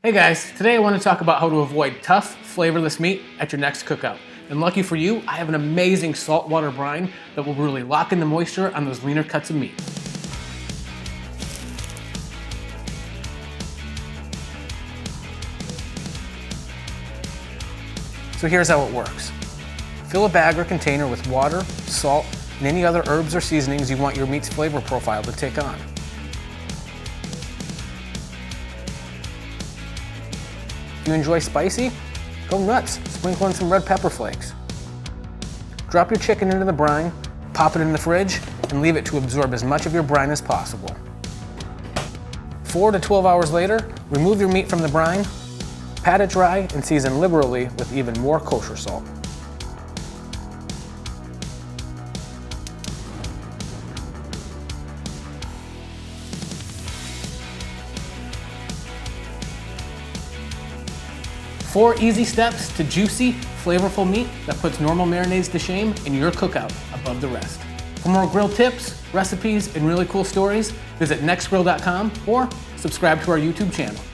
Hey guys, today I want to talk about how to avoid tough, flavorless meat at your next cookout. And lucky for you, I have an amazing saltwater brine that will really lock in the moisture on those leaner cuts of meat. So here's how it works. Fill a bag or container with water, salt, and any other herbs or seasonings you want your meat's flavor profile to take on. If you enjoy spicy, go nuts. Sprinkle in some red pepper flakes. Drop your chicken into the brine, pop it in the fridge, and leave it to absorb as much of your brine as possible. 4 to 12 hours later, remove your meat from the brine, pat it dry, and season liberally with even more kosher salt. Four easy steps to juicy, flavorful meat that puts normal marinades to shame in your cookout above the rest. For more grill tips, recipes, and really cool stories, visit nexgrill.com or subscribe to our YouTube channel.